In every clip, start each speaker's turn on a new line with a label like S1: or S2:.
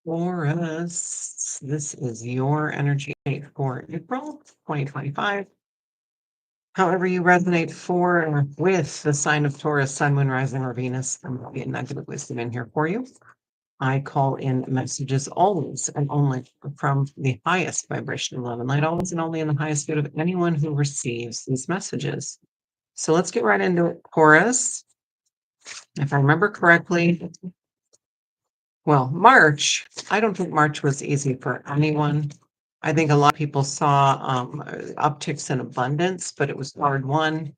S1: Taurus, this is your energy for April 2025. However, you resonate for with the sign of Taurus, Sun, Moon, Rising, or Venus, there will be a nugget of wisdom in here for you. I call in messages always and only from the highest vibration of love and light, always and only in the highest good of anyone who receives these messages. So let's get right into it, Taurus. If I remember correctly, well, March, I don't think March was easy for anyone. I think a lot of people saw upticks in abundance, but it was hard won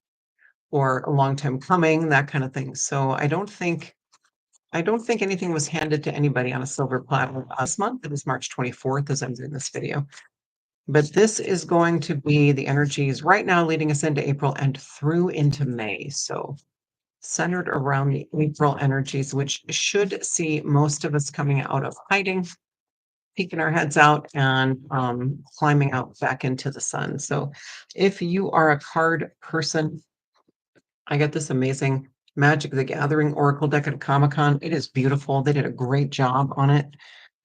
S1: or a long time coming, that kind of thing. So I don't think anything was handed to anybody on a silver platter this month. It was March 24th as I'm doing this video. But this is going to be the energies right now leading us into April and through into May. So centered around the April energies, which should see most of us coming out of hiding, peeking our heads out, and climbing out back into the sun. So if you are a card person, I got this amazing Magic the Gathering Oracle deck at Comic-Con. It is beautiful. They did a great job on it.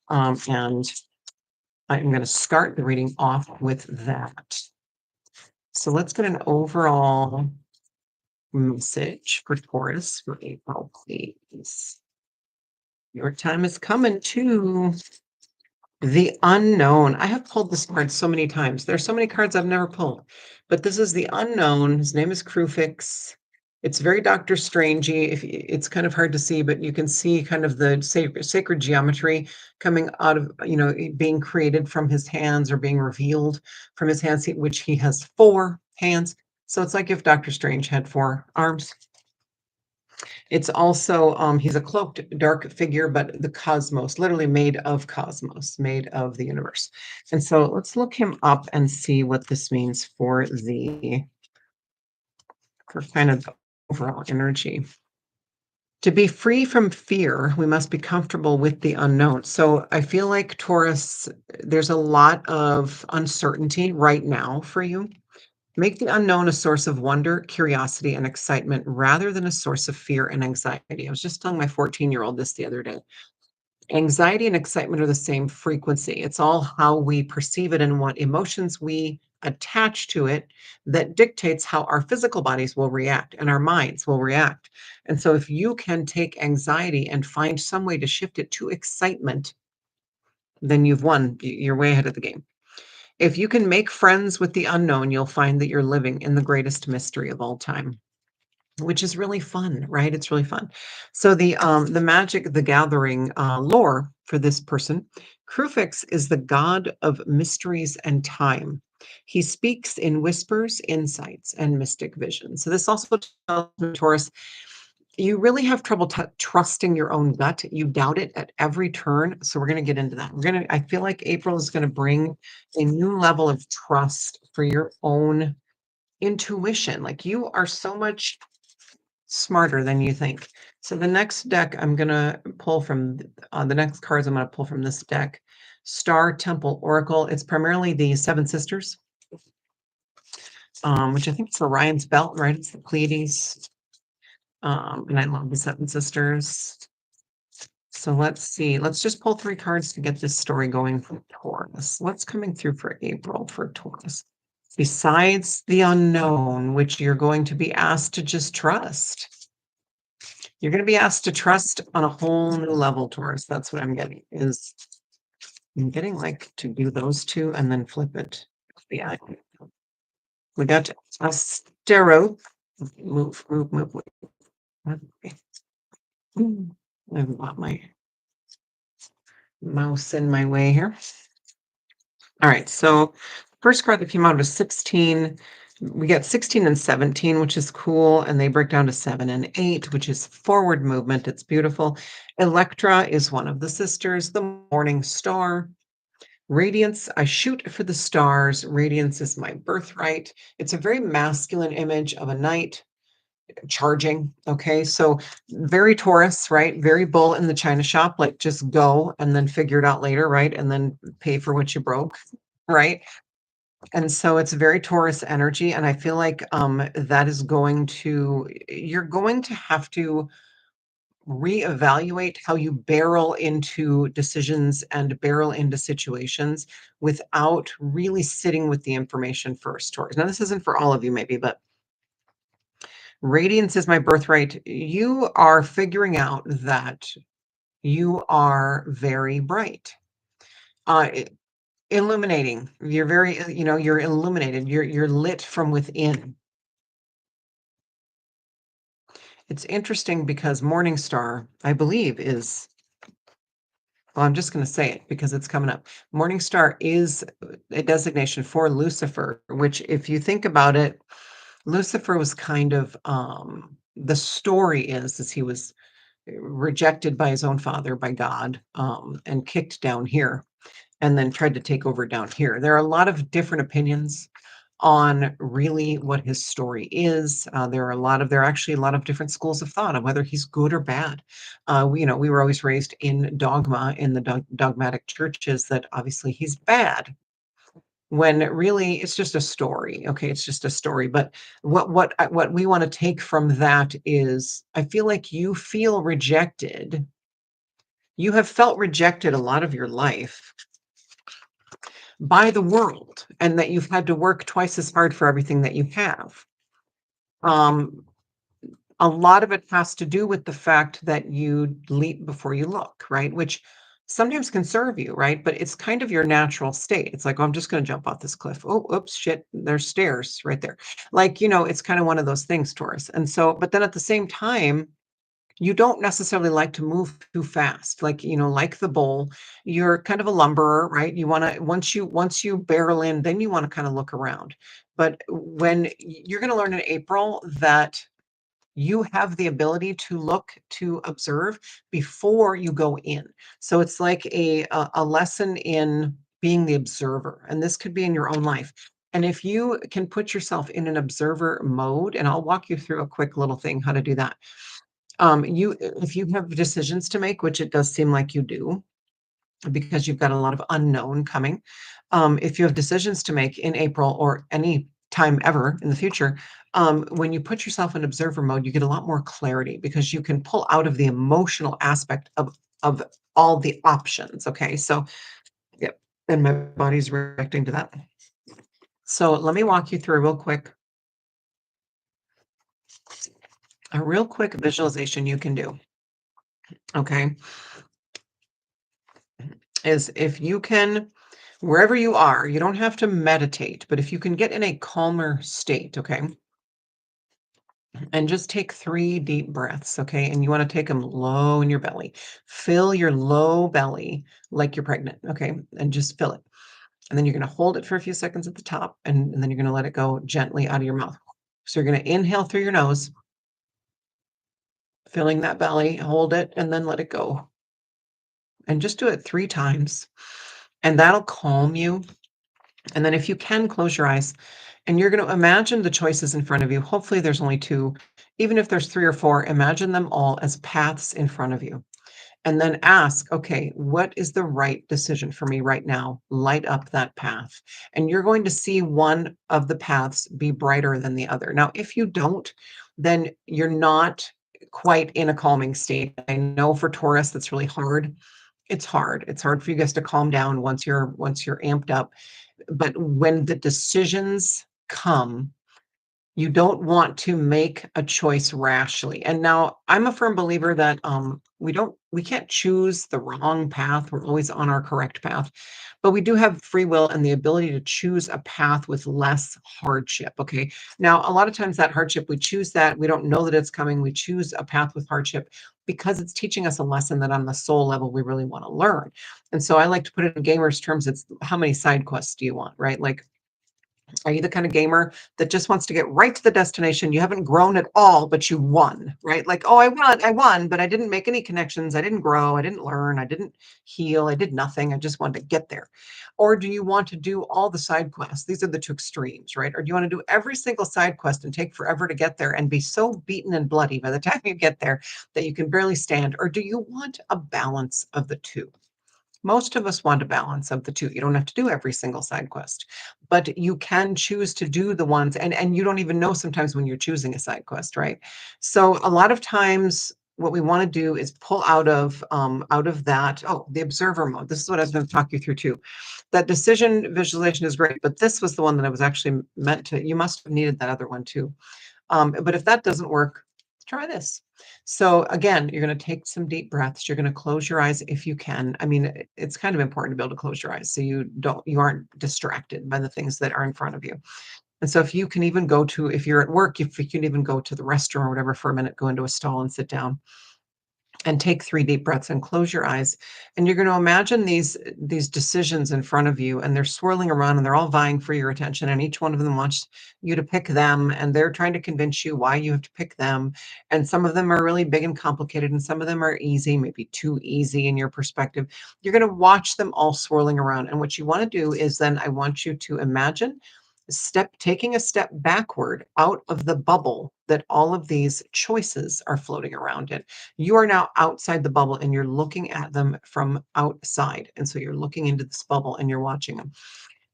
S1: And I'm going to start the reading off with that. So let's get an overall message for Taurus for April, please. Your time is coming too. The unknown. I have pulled this card so many times. There's so many cards I've never pulled, but this is the unknown. His name is Krufix. It's very Doctor Strangey. It's kind of hard to see, but you can see kind of the sacred geometry coming out of, being created from his hands or being revealed from his hands, which he has 4 hands. So it's like if Doctor Strange had 4 arms. It's also, he's a cloaked dark figure, but the cosmos, literally made of cosmos, made of the universe. And so let's look him up and see what this means for kind of the overall energy. To be free from fear, we must be comfortable with the unknown. So I feel like Taurus, there's a lot of uncertainty right now for you. Make the unknown a source of wonder, curiosity, and excitement rather than a source of fear and anxiety. I was just telling my 14-year-old this the other day. Anxiety and excitement are the same frequency. It's all how we perceive it and what emotions we attach to it that dictates how our physical bodies will react and our minds will react. And so, if you can take anxiety and find some way to shift it to excitement, then you've won. You're way ahead of the game. If you can make friends with the unknown, you'll find that you're living in the greatest mystery of all time, which is really fun, right? It's really fun. So the Magic the Gathering lore for this person, Krufix is the god of mysteries and time. He speaks in whispers, insights, and mystic visions. So this also tells me, Taurus, you really have trouble trusting your own gut. You doubt it at every turn. So we're going to get into that. I feel like April is going to bring a new level of trust for your own intuition. Like you are so much smarter than you think. So the next deck I'm going to pull from, the next cards I'm going to pull from this deck, Star Temple Oracle. It's primarily the 7 Sisters, which I think is Orion's belt, right? It's the Pleiades. And I love the 7 Sisters. So let's see. Let's just pull 3 cards to get this story going for Taurus. What's coming through for April for Taurus? Besides the unknown, which you're going to be asked to just trust. You're going to be asked to trust on a whole new level, Taurus. That's what I'm getting. I'm getting like to do those 2 and then flip it. Yeah. We got Astero. Move. Okay. I've got my mouse in my way here. All right, so first card that came out was 16. We got 16 and 17, which is cool, and they break down to 7 and 8, which is forward movement. It's beautiful. Electra is one of the sisters, the morning star. Radiance, I shoot for the stars. Radiance is my birthright. It's a very masculine image of a knight charging. Okay, so very Taurus, right? Very bull in the china shop, like just go and then figure it out later, right? And then pay for what you broke, right? And so it's very Taurus energy. And I feel like that is you're going to have to reevaluate how you barrel into decisions and barrel into situations without really sitting with the information first, Taurus. Now, this isn't for all of you, maybe, but radiance is my birthright. You are figuring out that you are very bright. I illuminating. You're very, you're illuminated. You're lit from within. It's interesting because Morning Star, I believe, is, well, I'm just going to say it because it's coming up. Morning Star is a designation for Lucifer, which, if you think about it, Lucifer was kind of, the story is he was rejected by his own father, by God, and kicked down here, and then tried to take over down here. There are a lot of different opinions on really what his story is. There are actually a lot of different schools of thought on whether he's good or bad. We were always raised in dogma in the dogmatic churches that obviously he's bad, when really it's just a story. Okay, it's just a story. But what we want to take from that is, I feel like you feel rejected. You have felt rejected a lot of your life by the world, and that you've had to work twice as hard for everything that you have. Um, a lot of it has to do with the fact that you leap before you look, right? Which sometimes can serve you, right? But it's kind of your natural state. It's like, oh, I'm just going to jump off this cliff. Oh, oops, shit, there's stairs right there. Like, it's kind of one of those things, Taurus. And so, but then at the same time, you don't necessarily like to move too fast. Like, like the bull, you're kind of a lumberer, right? You want to, once you barrel in, then you want to kind of look around. But when you're going to learn in April that you have the ability to look, to observe before you go in. So it's like a lesson in being the observer, and this could be in your own life. And if you can put yourself in an observer mode, and I'll walk you through a quick little thing how to do that. If you have decisions to make, which it does seem like you do, because you've got a lot of unknown coming. If you have decisions to make in April or any time ever in the future, when you put yourself in observer mode, you get a lot more clarity because you can pull out of the emotional aspect of all the options. Okay, so yep, and my body's reacting to that. So let me walk you through a real quick visualization you can do. Okay, is if you can, wherever you are, you don't have to meditate, but if you can get in a calmer state, okay, and just take 3 deep breaths, okay, and you wanna take them low in your belly. Fill your low belly like you're pregnant, okay, and just fill it. And then you're gonna hold it for a few seconds at the top, and then you're gonna let it go gently out of your mouth. So you're gonna inhale through your nose, filling that belly, hold it, and then let it go. And just do it 3 times, and that'll calm you. And then if you can, close your eyes, and you're going to imagine the choices in front of you. Hopefully there's only 2. Even if there's 3 or 4, imagine them all as paths in front of you. And then ask, okay, what is the right decision for me right now? Light up that path. And you're going to see one of the paths be brighter than the other. Now, if you don't, then you're not quite in a calming state. I know for Taurus, that's really hard. It's hard. It's hard for you guys to calm down once you're amped up. But when the decisions come, you don't want to make a choice rashly. And now I'm a firm believer that we can't choose the wrong path. We're always on our correct path. But we do have free will and the ability to choose a path with less hardship. Okay. Now, a lot of times that hardship, we choose that. We don't know that it's coming. We choose a path with hardship because it's teaching us a lesson that on the soul level we really want to learn. And so I like to put it in gamers terms. It's how many side quests do you want, right? Like, are you the kind of gamer that just wants to get right to the destination? You haven't grown at all, but you won, right? Like, oh, I won, but I didn't make any connections. I didn't grow. I didn't learn. I didn't heal. I did nothing. I just wanted to get there. Or do you want to do all the side quests? These are the 2 extremes, right? Or do you want to do every single side quest and take forever to get there and be so beaten and bloody by the time you get there that you can barely stand? Or do you want a balance of the 2? Most of us want a balance of the 2. You don't have to do every single side quest, but you can choose to do the ones, and you don't even know sometimes when you're choosing a side quest, right? So a lot of times what we want to do is pull out of that. Oh, the observer mode. This is what I was going to talk you through too. That decision visualization is great, but this was the one that I was actually meant to. You must have needed that other one too. But if that doesn't work, try this. So again, you're going to take some deep breaths. You're going to close your eyes if you can. I mean, it's kind of important to be able to close your eyes so you aren't distracted by the things that are in front of you. And so if you can even go to, if you're at work, if you can even go to the restroom or whatever for a minute, go into a stall and sit down and take 3 deep breaths and close your eyes. And you're going to imagine these decisions in front of you, and they're swirling around and they're all vying for your attention, and each one of them wants you to pick them, and they're trying to convince you why you have to pick them. And some of them are really big and complicated, and some of them are easy, maybe too easy in your perspective. You're going to watch them all swirling around. And what you want to do is then I want you to imagine taking a step backward out of the bubble that all of these choices are floating around in. You are now outside the bubble and you're looking at them from outside. And so you're looking into this bubble and you're watching them.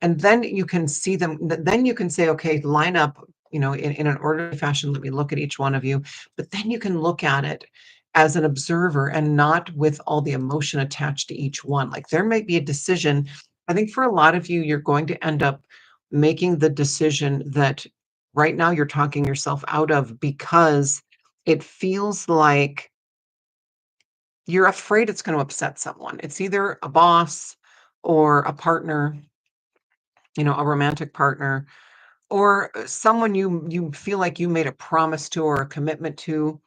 S1: And then you can see them. Then you can say, okay, line up, in an orderly fashion. Let me look at each one of you. But then you can look at it as an observer and not with all the emotion attached to each one. Like there might be a decision. I think for a lot of you, you're going to end up making the decision that right now you're talking yourself out of because it feels like you're afraid it's going to upset someone. It's either a boss or a partner, a romantic partner, or someone you feel like you made a promise to or a commitment to.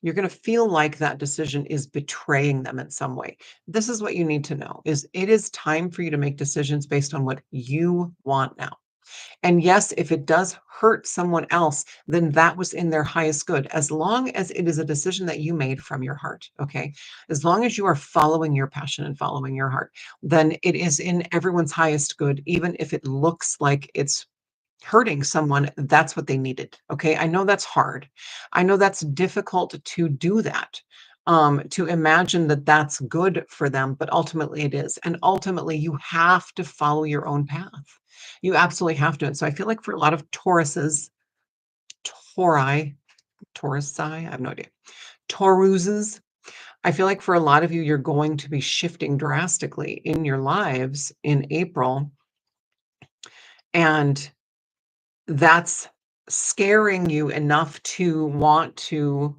S1: You're going to feel like that decision is betraying them in some way. This is what you need to know is it is time for you to make decisions based on what you want now. And yes, if it does hurt someone else, then that was in their highest good, as long as it is a decision that you made from your heart. Okay. As long as you are following your passion and following your heart, then it is in everyone's highest good, even if it looks like it's hurting someone. That's what they needed. Okay. I know that's hard. I know that's difficult to do that. To imagine that that's good for them, but ultimately it is. And ultimately, you have to follow your own path. You absolutely have to. And so I feel like for a lot of Tauruses, Tauri, Taurusi, I have no idea, Tauruses, I feel like for a lot of you, you're going to be shifting drastically in your lives in April. And that's scaring you enough to want to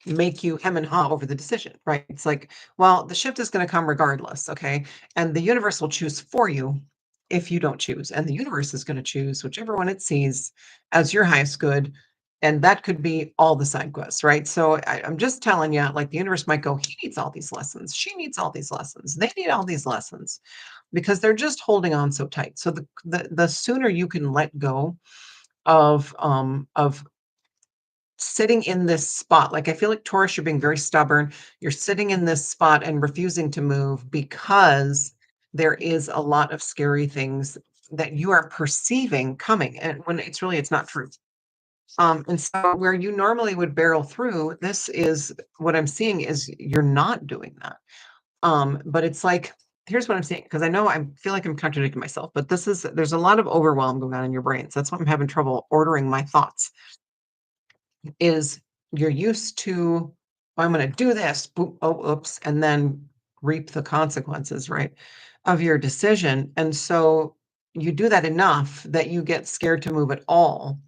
S1: make you hem and haw over the decision, right? It's like, well, the shift is going to come regardless, okay? And the universe will choose for you if you don't choose. And the universe is going to choose whichever one it sees as your highest good. And that could be all the side quests, right? So I'm just telling you, like the universe might go, he needs all these lessons. She needs all these lessons. They need all these lessons because they're just holding on so tight. So the sooner you can let go of sitting in this spot. Like I feel like Taurus, you're being very stubborn. You're sitting in this spot and refusing to move because there is a lot of scary things that you are perceiving coming. And when it's not true. And so where you normally would barrel through, this is what I'm seeing is you're not doing that. But it's like, here's what I'm saying, because I know I feel like I'm contradicting myself, but there's a lot of overwhelm going on in your brains. That's why I'm having trouble ordering my thoughts is you're used to, "Oh, I'm going to do this, boop, oh, oops, and then reap the consequences, right, of your decision. And so you do that enough that you get scared to move at all.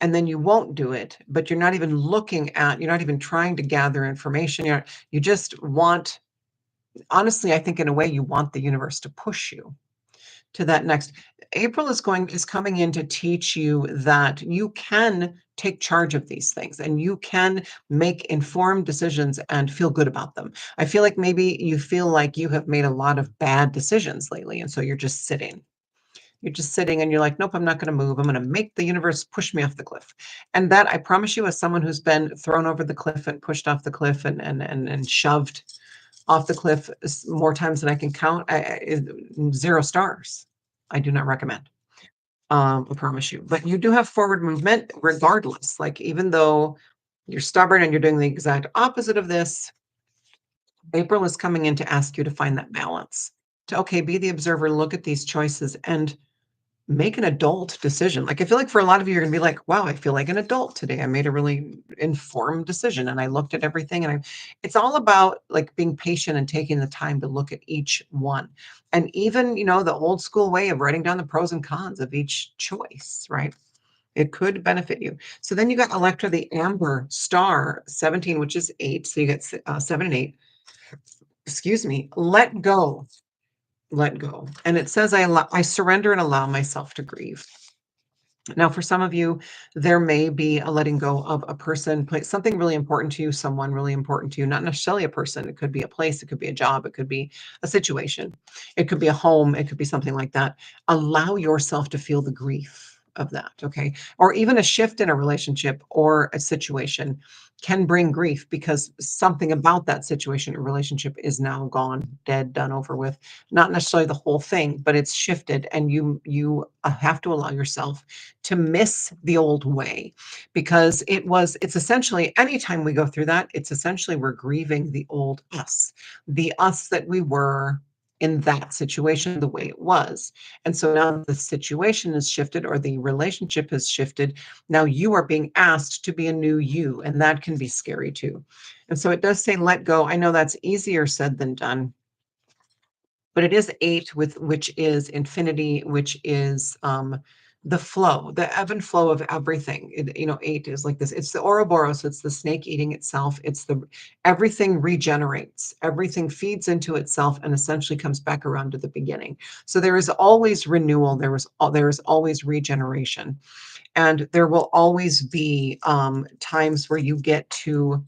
S1: And then you won't do it, but you're not even trying to gather information. You just want, honestly, I think in a way you want the universe to push you to that next. April is coming in to teach you that you can take charge of these things and you can make informed decisions and feel good about them. I feel like maybe you feel like you have made a lot of bad decisions lately, and so you're just sitting. You're just sitting and you're like, nope, I'm not going to move. I'm going to make the universe push me off the cliff. And that, I promise you, as someone who's been thrown over the cliff and pushed off the cliff and shoved off the cliff more times than I can count, 0 stars. I do not recommend. I promise you. But you do have forward movement regardless. Like even though you're stubborn and you're doing the exact opposite of this, April is coming in to ask you to find that balance. To okay, be the observer, look at these choices and make an adult decision. Like, I feel like for a lot of you, you're gonna be like, "Wow, I feel like an adult today. I made a really informed decision, and I looked at everything, and I." It's all about, like, being patient and taking the time to look at each one. And even, the old school way of writing down the pros and cons of each choice, right? It could benefit you. So then you got Electra, the Amber Star 17, which is 8, so you get 7 and 8. Excuse me. Let go. Let go. And it says, I surrender and allow myself to grieve. Now, for some of you, there may be a letting go of a person, something really important to you, someone really important to you, not necessarily a person. It could be a place, it could be a job, it could be a situation, it could be a home, it could be something like that. Allow yourself to feel the grief of that, okay? Or even a shift in a relationship or a situation can bring grief because something about that situation or relationship is now gone, dead, done, over with. Not necessarily the whole thing, but it's shifted, and you have to allow yourself to miss the old way, because it's essentially, anytime we go through that, it's essentially we're grieving the old us, the us that we were in that situation, the way it was. And so now the situation has shifted, or the relationship has shifted. Now you are being asked to be a new you, and that can be scary too. And so it does say let go. I know that's easier said than done, but it is 8, with which is infinity, which is the flow, the ebb and flow of everything. 8 is like this. It's the Ouroboros, it's the snake eating itself. It's the everything regenerates, everything feeds into itself and essentially comes back around to the beginning. So there is always renewal, there is always regeneration, and there will always be times where you get to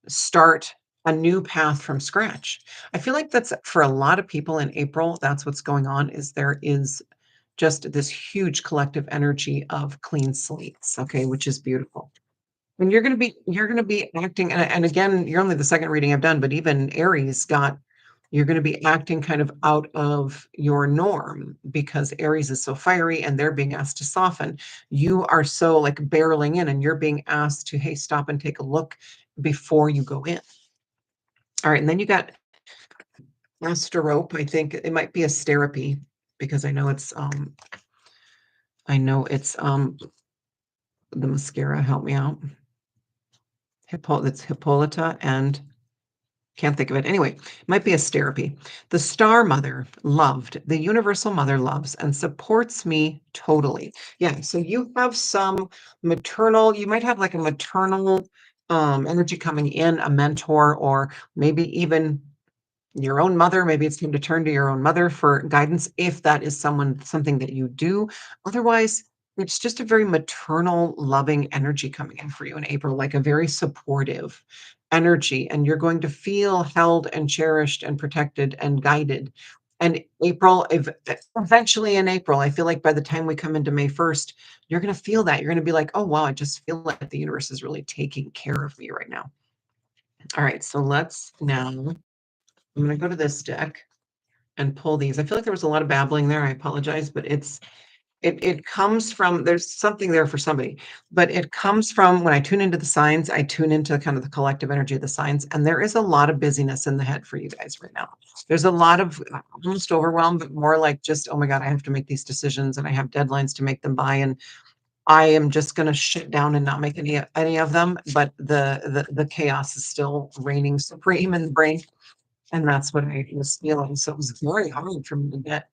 S1: start a new path from scratch. I feel like that's for a lot of people in April, that's what's going on, is there is just this huge collective energy of clean slates, okay, which is beautiful. And you're gonna be acting, and again, you're only the second reading I've done, but even Aries got, you're gonna be acting kind of out of your norm because Aries is so fiery and they're being asked to soften. You are so, like, barreling in, and you're being asked to, hey, stop and take a look before you go in. All right, and then you got Rope. I think it might be a therapy, because I know it's the mascara, help me out. It's Hippolyta, and can't think of it. Anyway, might be a therapy. The Star Mother loved, the Universal Mother loves and supports me totally. Yeah, so you have some maternal, you might have like a maternal energy coming in, a mentor, or maybe even your own mother. Maybe it's time to turn to your own mother for guidance if that is something that you do. Otherwise, it's just a very maternal, loving energy coming in for you in April, like a very supportive energy. And you're going to feel held and cherished and protected and guided. And eventually in April, I feel like by the time we come into May 1st, you're going to feel that. You're going to be like, oh, wow, I just feel like the universe is really taking care of me right now. All right, so let's now I'm gonna go to this deck and pull these. I feel like there was a lot of babbling there. I apologize, but it comes from, there's something there for somebody, but it comes from when I tune into the signs, I tune into kind of the collective energy of the signs, and there is a lot of busyness in the head for you guys right now. There's a lot of almost overwhelmed, but more like just, oh my God, I have to make these decisions and I have deadlines to make them by, and I am just gonna shut down and not make any of them. But the chaos is still reigning supreme in the brain, and that's what I was feeling. So it was very hard for me to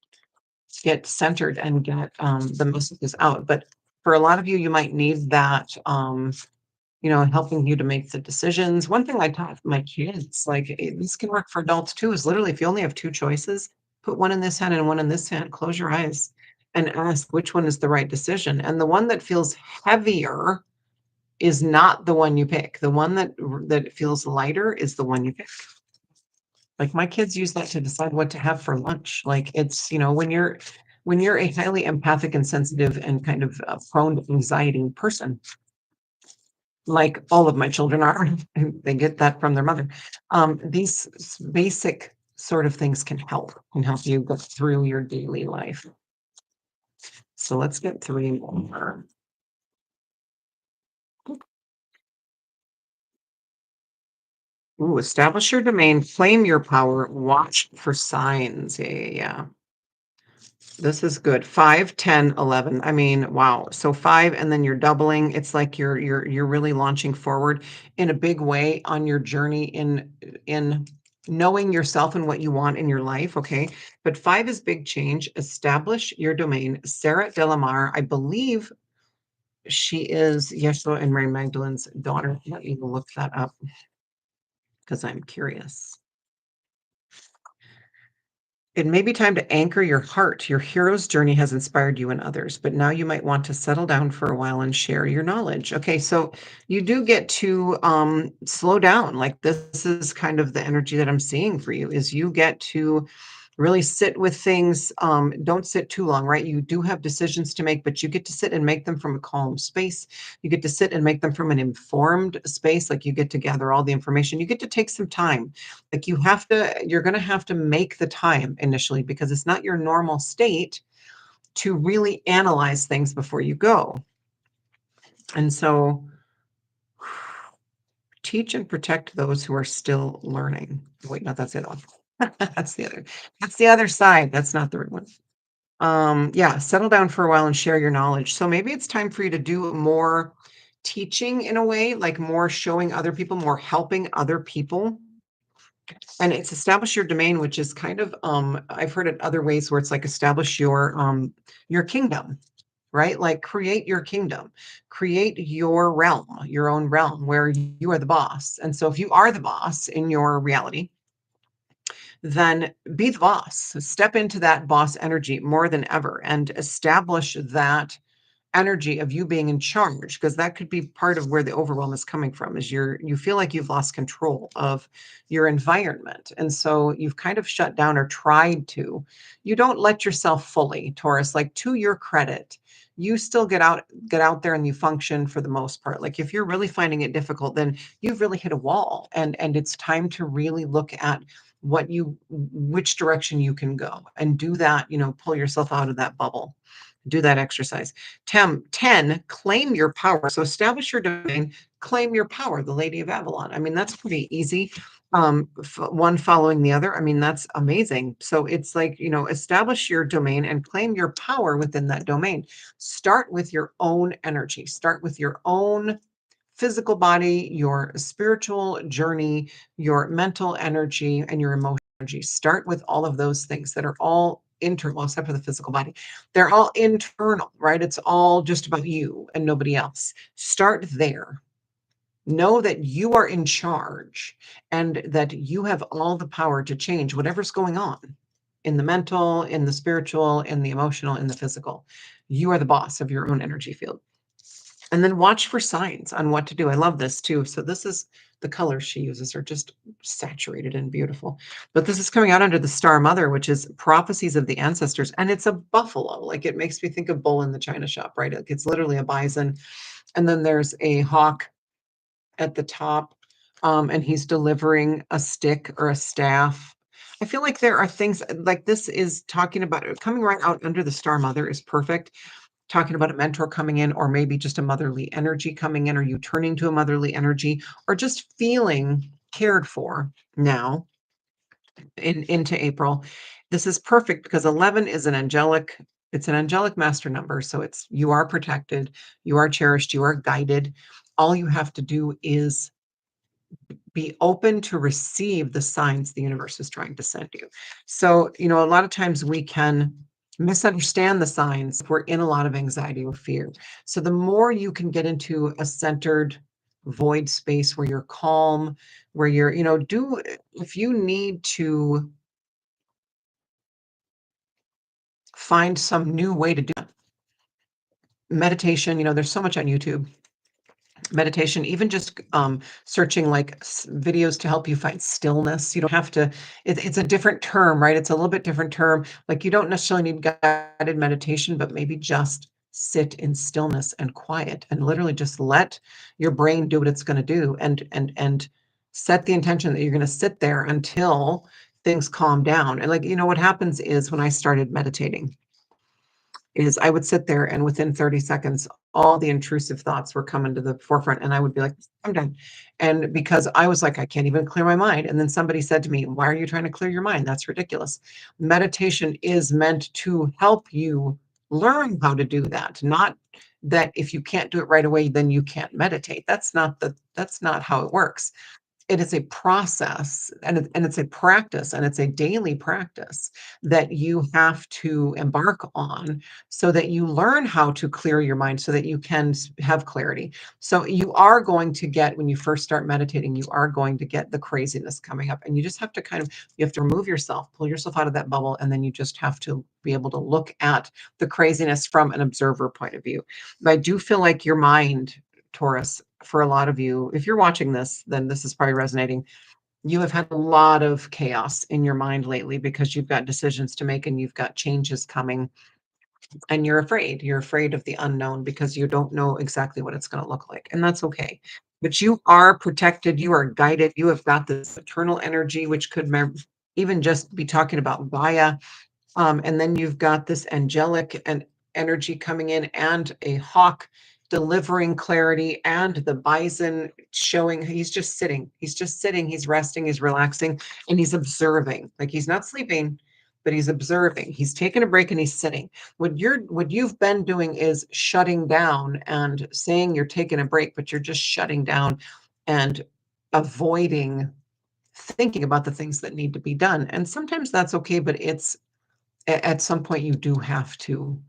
S1: get centered and get the messages out. But for a lot of you, you might need that, helping you to make the decisions. One thing I taught my kids, like, this can work for adults too, is literally, if you only have two choices, put one in this hand and one in this hand, close your eyes and ask which one is the right decision. And the one that feels heavier is not the one you pick. The one that feels lighter is the one you pick. Like, my kids use that to decide what to have for lunch. Like, it's, when you're a highly empathic and sensitive and kind of prone to anxiety person, like all of my children are, and they get that from their mother. These basic sort of things can help you go through your daily life. So let's get three more. Ooh, establish your domain, claim your power, watch for signs. Yeah, yeah, yeah. This is good. 5, 10, 11. I mean, wow. So 5 and then you're doubling. It's like you're really launching forward in a big way on your journey in knowing yourself and what you want in your life, okay? But 5 is big change. Establish your domain. Sarah Delamar, I believe she is Yeshua and Mary Magdalene's daughter. Let me look that up because I'm curious. It may be time to anchor your heart. Your hero's journey has inspired you and others, but now you might want to settle down for a while and share your knowledge. Okay, so you do get to slow down. Like this is kind of the energy that I'm seeing for you is you get to really sit with things. Don't sit too long, right? You do have decisions to make, but you get to sit and make them from a calm space. You get to sit and make them from an informed space. Like you get to gather all the information. You get to take some time. Like you're going to have to make the time initially because it's not your normal state to really analyze things before you go. And so teach and protect those who are still learning. Wait, no, that's the other one. That's the other side. That's not the right one. Yeah, settle down for a while and share your knowledge. So maybe it's time for you to do more teaching in a way, like more showing other people, more helping other people. And it's establish your domain, which is kind of I've heard it other ways where it's like establish your kingdom, right? Like create your kingdom, create your realm, your own realm where you are the boss. And so if you are the boss in your reality, then be the boss. Step into that boss energy more than ever and establish that energy of you being in charge because that could be part of where the overwhelm is coming from is you feel like you've lost control of your environment and so you've kind of shut down or tried to. You don't let yourself fully, Taurus, like to your credit. You still get out there and you function for the most part. Like if you're really finding it difficult, then you've really hit a wall and it's time to really look at which direction you can go and do that, pull yourself out of that bubble. Do that exercise. 10, claim your power. So establish your domain, claim your power, the Lady of Avalon. I mean, that's pretty easy. One following the other. I mean, that's amazing. So it's like, establish your domain and claim your power within that domain. Start with your own energy, start with your own physical body, your spiritual journey, your mental energy, and your emotional energy. Start with all of those things that are all internal, except for the physical body. They're all internal, right? It's all just about you and nobody else. Start there. Know that you are in charge and that you have all the power to change whatever's going on in the mental, in the spiritual, in the emotional, in the physical. You are the boss of your own energy field. And then watch for signs on what to do. I love this too. So this is the colors she uses are just saturated and beautiful. But this is coming out under the Star Mother, which is prophecies of the ancestors. And it's a buffalo. Like it makes me think of bull in the china shop, right? It's literally a bison. And then there's a hawk at the top. And he's delivering a stick or a staff. I feel like there are things like this is talking about coming right out under the Star Mother is perfect, talking about a mentor coming in, or maybe just a motherly energy coming in, or you turning to a motherly energy, or just feeling cared for now into April. This is perfect because 11 is it's an angelic master number. So it's you are protected, you are cherished, you are guided. All you have to do is be open to receive the signs the universe is trying to send you. So, a lot of times we can misunderstand the signs if we're in a lot of anxiety or fear. So, the more you can get into a centered void space where you're calm, where you're, if you need to find some new way to do it, meditation, there's so much on YouTube meditation, even just searching like videos to help you find stillness. You don't have to, it's a different term, right? It's a little bit different term. Like you don't necessarily need guided meditation, but maybe just sit in stillness and quiet and literally just let your brain do what it's going to do and set the intention that you're going to sit there until things calm down. And like, what happens is when I started meditating is I would sit there and within 30 seconds, all the intrusive thoughts were coming to the forefront, and I would be like, "I'm done." And because I was like, "I can't even clear my mind." And then somebody said to me, "Why are you trying to clear your mind? That's ridiculous." Meditation is meant to help you learn how to do that, not that if you can't do it right away, then you can't meditate. That's not how it works. It is a process, and it's a practice, and it's a daily practice that you have to embark on so that you learn how to clear your mind so that you can have clarity. So you are going to get, when you first start meditating, you are going to get the craziness coming up, and you just have to you have to remove yourself, pull yourself out of that bubble, and then you just have to be able to look at the craziness from an observer point of view. But I do feel like your mind, Taurus, for a lot of you, if you're watching this, then this is probably resonating. You have had a lot of chaos in your mind lately because you've got decisions to make and you've got changes coming, and you're afraid. You're afraid of the unknown because you don't know exactly what it's going to look like. And that's okay. But you are protected, you are guided, you have got this eternal energy, which could even just be talking about Gaia, and then you've got this angelic and energy coming in, and a hawk delivering clarity, and the bison showing he's just sitting. He's just sitting, he's resting, he's relaxing, and he's observing. Like he's not sleeping, but he's observing. He's taking a break and he's sitting. What you've been doing is shutting down and saying you're taking a break, but you're just shutting down and avoiding thinking about the things that need to be done. And sometimes that's okay, but it's at some point you do have to,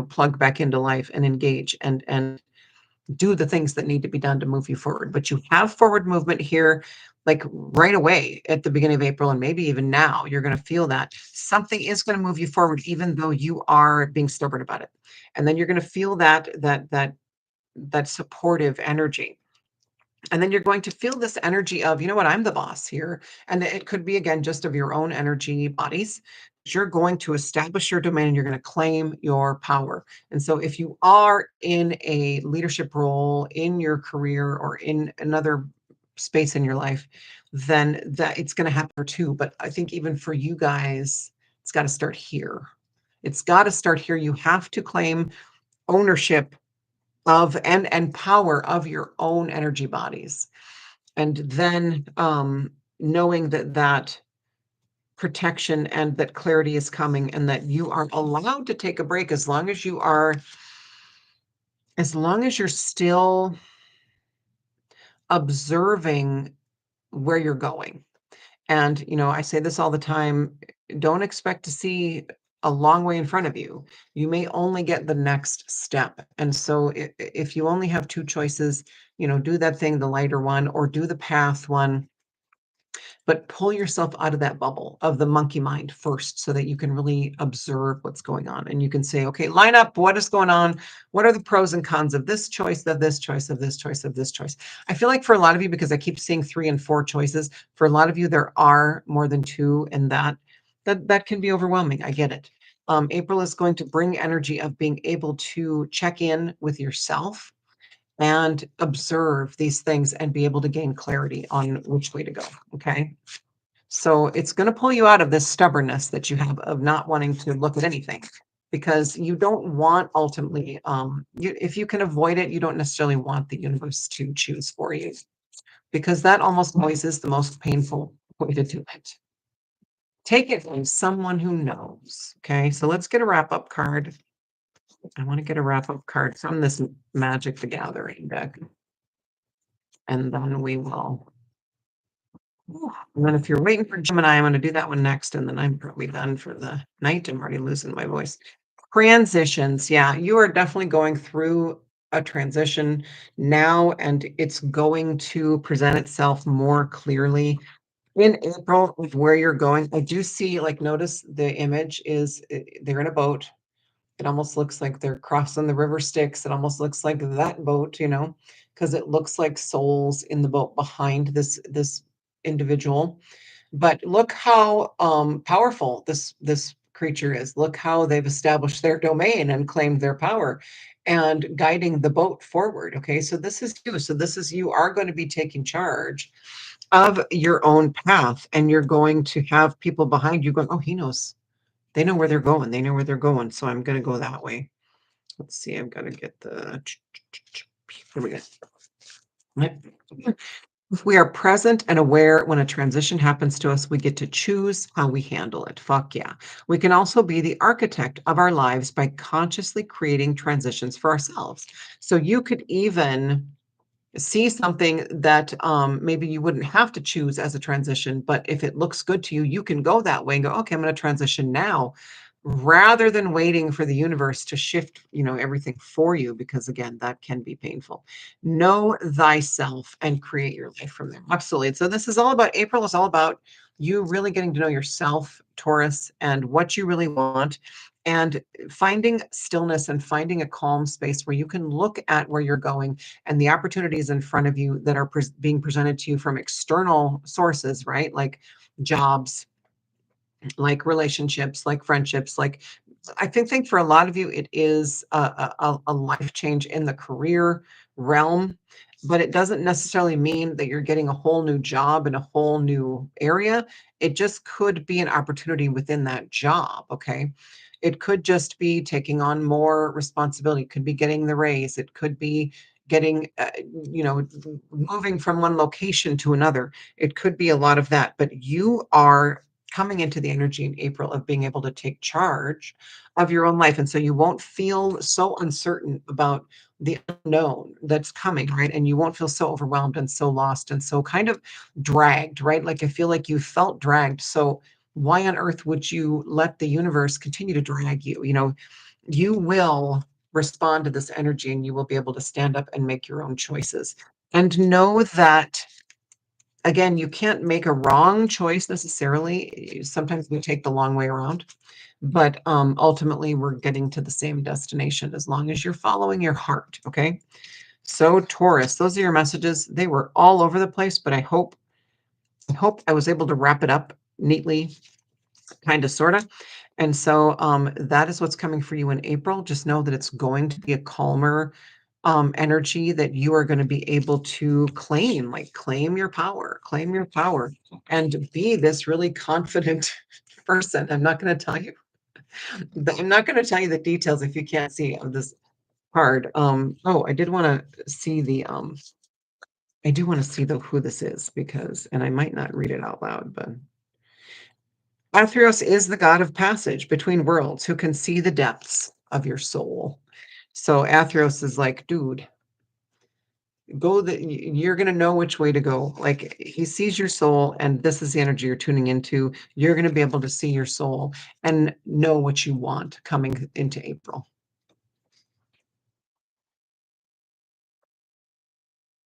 S1: plug back into life and engage and do the things that need to be done to move you forward. But you have forward movement here, like right away at the beginning of April, and maybe even now you're going to feel that something is going to move you forward even though you are being stubborn about it. And then you're going to feel that supportive energy. And then you're going to feel this energy of, you know what, I'm the boss here. And it could be, again, just of your own energy bodies. You're going to establish your domain and you're going to claim your power. And so, if you are in a leadership role in your career or in another space in your life, then that it's going to happen too. But I think even for you guys, it's got to start here. It's got to start here. You have to claim ownership of and power of your own energy bodies, and then knowing that protection and that clarity is coming, and that you are allowed to take a break as long as you're still observing where you're going. And I say this all the time, don't expect to see a long way in front of you. You may only get the next step. And so if you only have two choices, do that thing, the lighter one, or do the path one, but pull yourself out of that bubble of the monkey mind first so that you can really observe what's going on. And you can say, okay, line up what is going on. What are the pros and cons of this choice, of this choice, of this choice, of this choice? I feel like for a lot of you, because I keep seeing 3 and 4 choices, for a lot of you, there are more than two, and that can be overwhelming. I get it. April is going to bring energy of being able to check in with yourself and observe these things and be able to gain clarity on which way to go. Okay. So it's going to pull you out of this stubbornness that you have of not wanting to look at anything, because you don't want ultimately, if you can avoid it, you don't necessarily want the universe to choose for you, because that almost always is the most painful way to do it. Take it from someone who knows. Okay. So let's get a wrap up card. I want to get a wrap up card from this Magic the Gathering deck. And then we will. And then if you're waiting for Gemini, I'm going to do that one next, and then I'm probably done for the night. I'm already losing my voice. Transitions. Yeah, you are definitely going through a transition now, and it's going to present itself more clearly in April of where you're going. I do see, like, notice the image is they're in a boat. It almost looks like they're crossing the river Styx. It almost looks like that boat, because it looks like souls in the boat behind this individual. But look how powerful this creature is. Look how they've established their domain and claimed their power and guiding the boat forward. Okay, so this is you. So this is you are going to be taking charge of your own path, and you're going to have people behind you going, oh, he knows. They know where they're going. They know where they're going. So I'm going to go that way. Let's see, I'm gonna get the here we go. If we are present and aware when a transition happens to us, we get to choose how we handle it. Fuck yeah. We can also be the architect of our lives by consciously creating transitions for ourselves. So you could even see something that maybe you wouldn't have to choose as a transition, but if it looks good to you, you can go that way and go, okay, I'm going to transition now rather than waiting for the universe to shift, everything for you, because again, that can be painful. Know thyself and create your life from there. Absolutely. And so this is all about April is all about you really getting to know yourself, Taurus, and what you really want, and finding stillness and finding a calm space where you can look at where you're going and the opportunities in front of you that are being presented to you from external sources, right? Like jobs, like relationships, like friendships, like I think for a lot of you, it is a life change in the career realm, but it doesn't necessarily mean that you're getting a whole new job in a whole new area. It just could be an opportunity within that job. Okay. It could just be taking on more responsibility. It could be getting the raise. It could be getting, moving from one location to another. It could be a lot of that, but you are coming into the energy in April of being able to take charge of your own life. And so you won't feel so uncertain about the unknown that's coming, right? And you won't feel so overwhelmed and so lost and so kind of dragged, right? Like I feel like you felt dragged. So why on earth would you let the universe continue to drag you? You will respond to this energy and you will be able to stand up and make your own choices. And know that again, you can't make a wrong choice necessarily. Sometimes we take the long way around, but ultimately we're getting to the same destination as long as you're following your heart. Okay. So Taurus, those are your messages. They were all over the place, but I hope I was able to wrap it up neatly, kind of, sort of. And so that is what's coming for you in April. Just know that it's going to be a calmer energy that you are going to be able to claim, like claim your power, and be this really confident person. I'm not going to tell you, I'm not going to tell you the details if you can't see on this card. Oh, I did want to see I do want to see who this is because, and I might not read it out loud, but Athreos is the god of passage between worlds who can see the depths of your soul. So Athreos is like, dude, you're going to know which way to go. Like he sees your soul and this is the energy you're tuning into. You're going to be able to see your soul and know what you want coming into April.